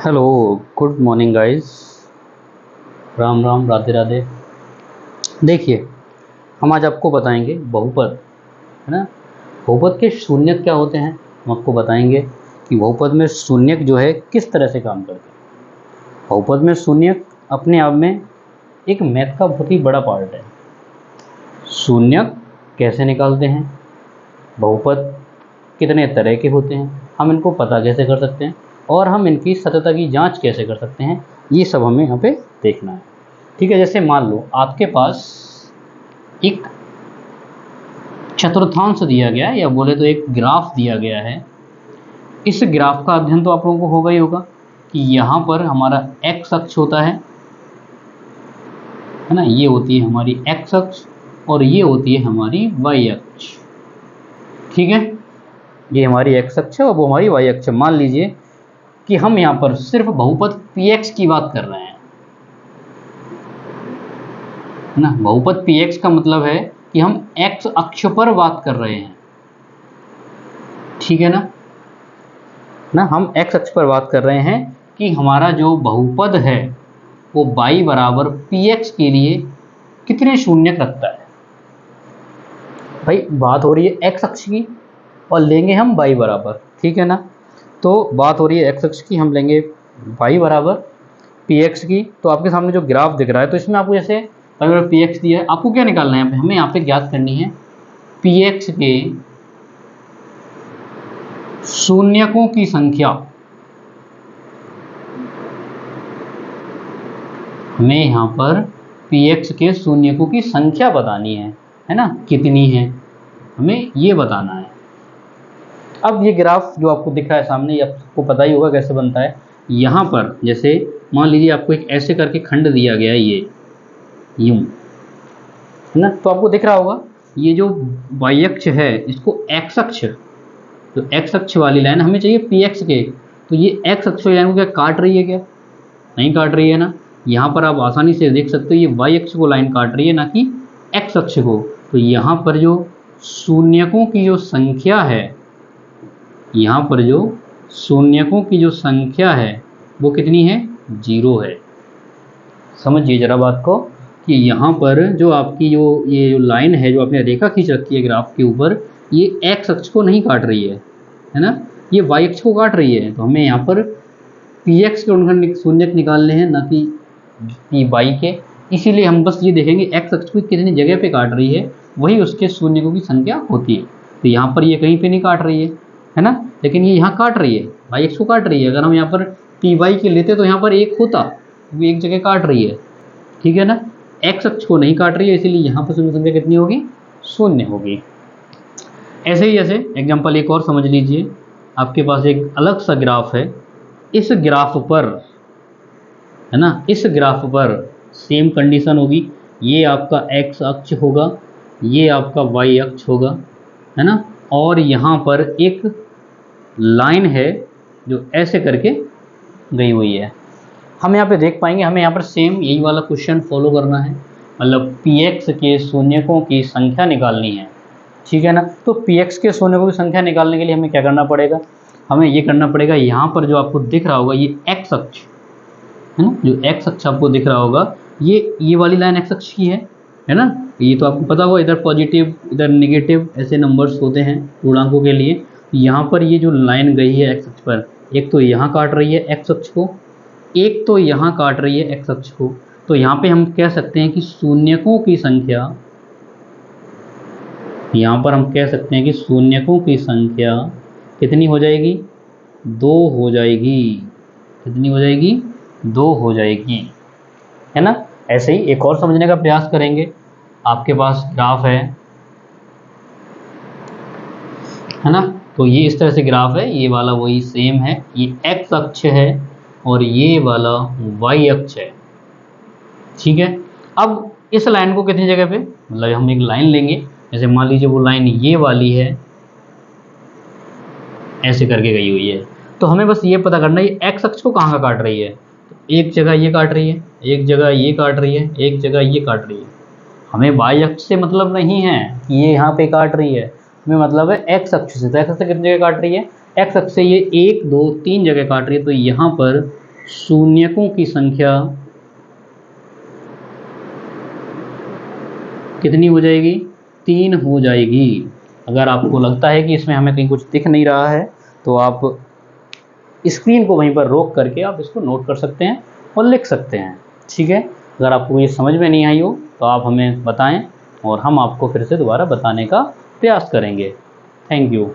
Hello, good morning guys. Ram Ram, Radhe Radhe. देखिए, हम आज आपको बताएंगे बहुपद, है ना। बहुपद के शून्यक क्या होते हैं, हम आपको बताएंगे कि बहुपद में शून्यक जो है किस तरह से काम करते हैं। बहुपद में शून्यक अपने आप में एक मैथ का बहुत ही बड़ा पार्ट है। शून्यक कैसे निकालते हैं, बहुपद कितने तरह के होते हैं, हम इनको पता कैसे कर सकते हैं और हम इनकी सत्यता की जांच कैसे कर सकते हैं, ये सब हमें यहाँ पे देखना है। ठीक है, जैसे मान लो आपके पास एक चतुर्थांश दिया गया है या बोले तो एक ग्राफ दिया गया है। इस ग्राफ का अध्ययन तो आप लोगों को होगा ही होगा कि यहाँ पर हमारा एक्स अक्ष होता है ना, ये होती है हमारी एक्स अक्ष और ये होती है हमारी वाई अक्ष। ठीक है, ये हमारी एक्स अक्ष है और वो हमारी वाई अक्ष। मान लीजिए कि हम यहाँ पर सिर्फ बहुपद px की बात कर रहे हैं ना। बहुपद px का मतलब है कि हम x अक्ष पर बात कर रहे हैं। ठीक है ना, हम x अक्ष पर बात कर रहे हैं कि हमारा जो बहुपद है वो y बराबर px के लिए कितने शून्यक रखता है। भाई बात हो रही है x अक्ष की और लेंगे हम y बराबर, ठीक है ना। तो बात हो रही है x अक्ष की, हम लेंगे y बराबर px की। तो आपके सामने जो ग्राफ दिख रहा है, तो इसमें आपको जैसे अगर px दिया है, आपको क्या निकालना है, हमें यहाँ पे ज्ञात करनी है px के शून्यकों की संख्या। हमें यहाँ पर px के शून्यकों की संख्या बतानी है ना, कितनी है हमें ये बताना है। अब ये ग्राफ जो आपको दिख रहा है सामने, ये आपको पता ही होगा कैसे बनता है। यहाँ पर जैसे मान लीजिए आपको एक ऐसे करके खंड दिया गया है, ये यूं, है ना। तो आपको दिख रहा होगा ये जो y अक्ष है इसको x अक्ष, तो x अक्ष वाली लाइन हमें चाहिए px के। तो ये x अक्ष वाली लाइन को क्या काट रही है, क्या नहीं काट रही है ना। यहाँ पर आप आसानी से देख सकते हो ये y अक्ष को लाइन काट रही है, ना कि x अक्ष को। तो यहाँ पर जो शून्यकों की जो संख्या है, यहाँ पर जो शून्यकों की जो संख्या है वो कितनी है, 0 है। समझिए जरा बात को कि यहाँ पर जो आपकी ये जो लाइन है, जो आपने रेखा खींच रखी है ग्राफ के ऊपर, ये x अक्ष को नहीं काट रही है ना, ये y अक्ष को काट रही है। तो हमें यहाँ पर px के उनका शून्यक निकालने हैं, ना कि py के। इसीलिए हम बस ये देखेंगे x अक्ष को कितनी जगह पे काट रही है, वही उसके शून्यकों की संख्या होती है। तो यहाँ पर ये कहीं पे नहीं काट रही है ना, लेकिन ये यहाँ काट रही है, y अक्ष को काट रही है। अगर हम यहाँ पर py के लेते तो यहाँ पर एक होता, वो एक जगह काट रही है, ठीक है ना। x अक्ष को नहीं काट रही है, इसीलिए यहाँ पर शून्य संख्या कितनी होगी, 0 होगी। ऐसे ही जैसे एग्जाम्पल एक और समझ लीजिए, आपके पास एक अलग सा ग्राफ है। इस ग्राफ पर, है ना, इस ग्राफ पर सेम कंडीशन होगी। ये आपका x अक्ष होगा, ये आपका y अक्ष होगा, है ना। और यहाँ पर एक लाइन है जो ऐसे करके गई हुई है। हम यहाँ पे देख पाएंगे, हमें यहाँ पर सेम यही वाला क्वेश्चन फॉलो करना है, मतलब px के शून्यकों की संख्या निकालनी है, ठीक है ना। तो px के शून्यकों की संख्या निकालने के लिए हमें क्या करना पड़ेगा, हमें ये करना पड़ेगा, यहाँ पर जो आपको दिख रहा होगा ये x अक्ष है ना, जो x अक्ष आपको दिख रहा होगा, ये वाली लाइन x अक्ष की है ना। ये तो आपको पता होगा, इधर पॉजिटिव इधर नेगेटिव ऐसे नंबर्स होते हैं पूर्णांकों के लिए। यहाँ पर ये जो लाइन गई है x अक्ष पर, एक तो यहाँ काट रही है x अक्ष को, एक तो यहाँ काट रही है x अक्ष को। तो यहाँ पे हम कह सकते हैं कि शून्यकों की संख्या, यहाँ पर हम कह सकते हैं कि शून्यकों की संख्या कितनी हो जाएगी, 2 हो जाएगी। कितनी हो जाएगी, 2 हो जाएगी, है ना। ऐसे ही एक और समझने का प्रयास करेंगे। आपके पास ग्राफ है ना, तो ये इस तरह से ग्राफ है, ये वाला वही सेम है, ये x अक्ष है और ये वाला y अक्ष है, ठीक है। अब इस लाइन को कितनी जगह पे, मतलब हम एक लाइन लेंगे, जैसे मान लीजिए वो लाइन ये वाली है, ऐसे करके गई हुई है। तो हमें बस ये पता करना है ये x अक्ष को कहाँ का काट रही है। एक जगह ये काट रही है, एक जगह ये काट रही है, एक जगह ये काट रही है। हमें y अक्ष से मतलब नहीं है कि ये यहाँ पे काट रही है, हमें मतलब है x अक्ष से। तो x अक्ष से कितनी जगह काट रही है, एक्स अक्ष से ये 1 2 3 जगह काट रही है, तो यहाँ पर शून्यकों की संख्या कितनी हो जाएगी? 3 हो जाएगी। अगर आपको लगता है कि इसमें हमें कहीं कुछ दिख नहीं रहा है तो आप स्क्रीन को वहीं पर रोक करके आप इसको नोट कर सकते हैं और लिख सकते हैं। ठीक है, अगर आपको ये समझ में नहीं आई हो तो आप हमें बताएं और हम आपको फिर से दोबारा बताने का प्रयास करेंगे। Thank you.